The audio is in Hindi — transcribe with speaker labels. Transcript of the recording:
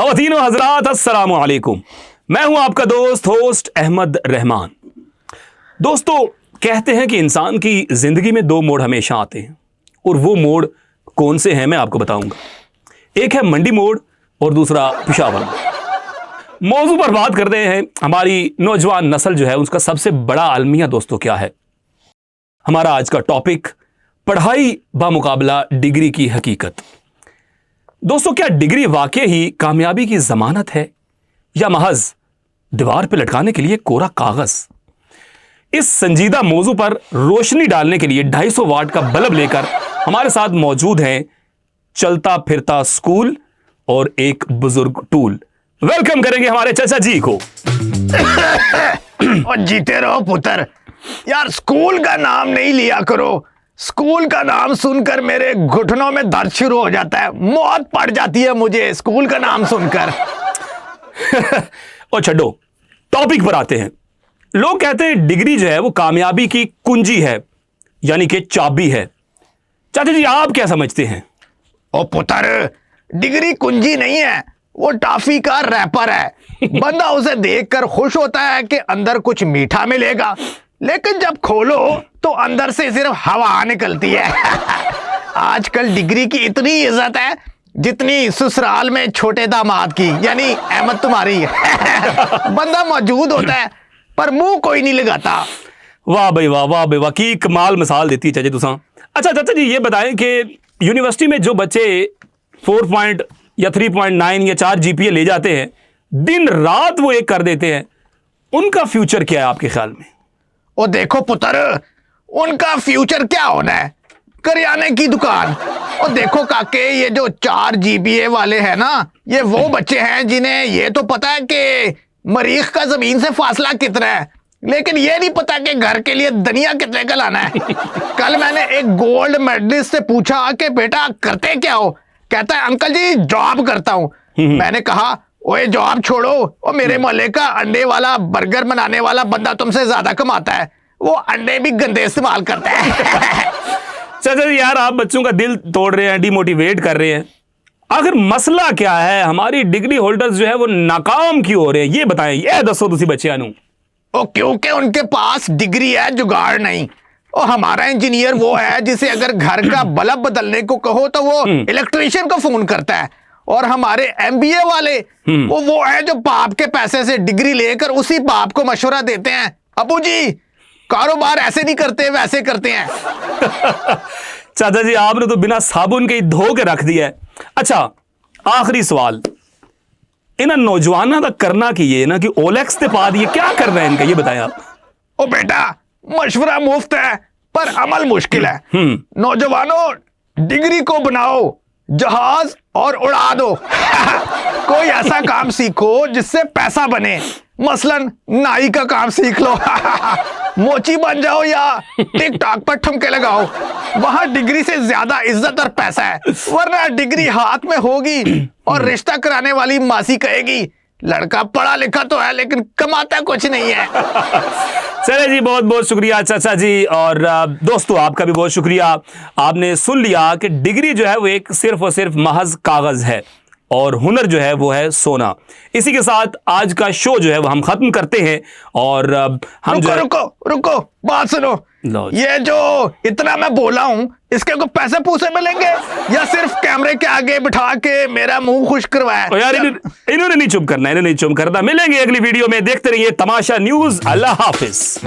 Speaker 1: ख़वातीन व हज़रात अस्सलामु अलैकुम। मैं हूं आपका दोस्त होस्ट अहमद रहमान। दोस्तों, कहते हैं कि इंसान की ज़िंदगी में दो मोड़ हमेशा आते हैं और वो मोड़ कौन से हैं मैं आपको बताऊंगा। एक है मंडी मोड़ और दूसरा पेशावर मोड़। मौजू पर बात करते हैं हमारी नौजवान नस्ल जो है उसका सबसे बड़ा अलमिया दोस्तों क्या है। हमारा आज का टॉपिक पढ़ाई बामुकाबला डिग्री की हकीकत। दोस्तों, क्या डिग्री वाकई ही कामयाबी की जमानत है या महज दीवार पर लटकाने के लिए कोरा कागज। इस संजीदा मौजू पर रोशनी डालने के लिए 250 वाट का बल्ब लेकर हमारे साथ मौजूद हैं चलता फिरता स्कूल और एक बुजुर्ग टूल। वेलकम करेंगे हमारे चाचा जी को।
Speaker 2: और जीते रहो पुत्र। यार, स्कूल का नाम नहीं लिया करो। स्कूल का नाम सुनकर मेरे घुटनों में दर्द शुरू हो जाता है, मौत पड़ जाती है मुझे स्कूल का नाम सुनकर।
Speaker 1: और छड्डो, टॉपिक पर आते हैं। लोग कहते हैं डिग्री जो है वो कामयाबी की कुंजी है, यानी कि चाबी है। चाचा जी, आप क्या समझते हैं?
Speaker 2: ओ पुत्र, डिग्री कुंजी नहीं है, वो टॉफी का रैपर है। बंदा उसे देखकर खुश होता है कि अंदर कुछ मीठा मिलेगा, लेकिन जब खोलो तो अंदर से सिर्फ हवा निकलती है। आजकल डिग्री की इतनी इज्जत है जितनी ससुराल में छोटे दामाद की, यानी अहमद तुम्हारी। बंदा मौजूद होता है पर मुंह कोई नहीं लगाता।
Speaker 1: वाह भाई वाह, वाह भाई वाह, की कमाल मिसाल देती है चाचा तुसा। अच्छा चाचा जी, ये बताएं कि यूनिवर्सिटी में जो बच्चे 4 या 3.9 या 4 जीपीए ले जाते हैं, दिन रात वो एक कर देते हैं, उनका फ्यूचर क्या है आपके ख्याल में?
Speaker 2: ओ देखो पुत्र, उनका फ्यूचर क्या होना है? करियाने की दुकान। और देखो काके, ये जो 4 जीपीए वाले हैं ना, ये वो बच्चे हैं जिन्हें ये तो पता है कि मरीख का जमीन से फासला कितना है, लेकिन ये नहीं पता कि घर के लिए दुनिया कितने का लाना है। कल मैंने एक गोल्ड मेडलिस्ट से पूछा कि बेटा करते क्या हो? कहता है अंकल जी जॉब करता हूँ। मैंने कहा ओए जॉब छोड़ो, और मेरे मोहल्ले का अंडे वाला बर्गर बनाने वाला बंदा तुमसे ज्यादा कमाता है, वो अंडे भी गंदे इस्तेमाल करता है।
Speaker 1: चाचा जी यार, आप बच्चों का दिल तोड़ रहे हैं, डिमोटिवेट कर रहे हैं। आखिर मसला क्या है? हमारी डिग्री होल्डर्स जो है वो नाकाम क्यों हो रहे हैं, ये बताएं। ये दसो तुसी बच्चियां नू।
Speaker 2: ओ क्योंकि उनके पास डिग्री है, जुगाड़ नहीं। और हमारा इंजीनियर वो है जिसे अगर घर का बल्ब बदलने को कहो तो वो इलेक्ट्रीशियन को फोन करता है। और हमारे एमबीए वाले वो है जो बाप के पैसे से डिग्री लेकर उसी बाप को मशवरा देते हैं, अबू जी कारोबार ऐसे नहीं करते वैसे करते हैं।
Speaker 1: चाचा जी, आपने तो बिना साबुन के ही धो के रख दिया है। अच्छा, आखिरी सवाल, इन नौजवानों का करना की ये ना कि ओलेक्स के पा दिए, क्या कर रहे हैं इनका, ये बताएं आप।
Speaker 2: ओ बेटा, मशवरा मुफ्त है पर अमल मुश्किल है। नौजवानों, डिग्री को बनाओ जहाज और उड़ा दो। कोई ऐसा काम सीखो जिससे पैसा बने, मसलन नाई का काम सीख लो। मोची बन जाओ या टिकटॉक पर ठुमके लगाओ, वहां डिग्री से ज्यादा इज्जत और पैसा है। वरना डिग्री हाथ में होगी और रिश्ता कराने वाली मासी कहेगी लड़का पढ़ा लिखा तो है लेकिन कमाता कुछ नहीं है।
Speaker 1: चले जी, बहुत बहुत शुक्रिया चाचा जी। और दोस्तों, आपका भी बहुत शुक्रिया। आपने सुन लिया कि डिग्री जो है वो एक सिर्फ और सिर्फ महज कागज है और हुनर जो है वो है सोना। इसी के साथ आज का शो जो है वो हम खत्म करते हैं। और हम
Speaker 2: रुको बात सुनो। ये जो इतना मैं बोला हूं, इसके को पैसे पूसे मिलेंगे या सिर्फ कैमरे के आगे बिठा के मेरा मुंह खुश करवाया?
Speaker 1: यार इन्होंने नहीं चुप करना, इन्होंने नहीं चुप करना। मिलेंगे अगली वीडियो में, देखते रहिए तमाशा न्यूज। अल्लाह हाफिज।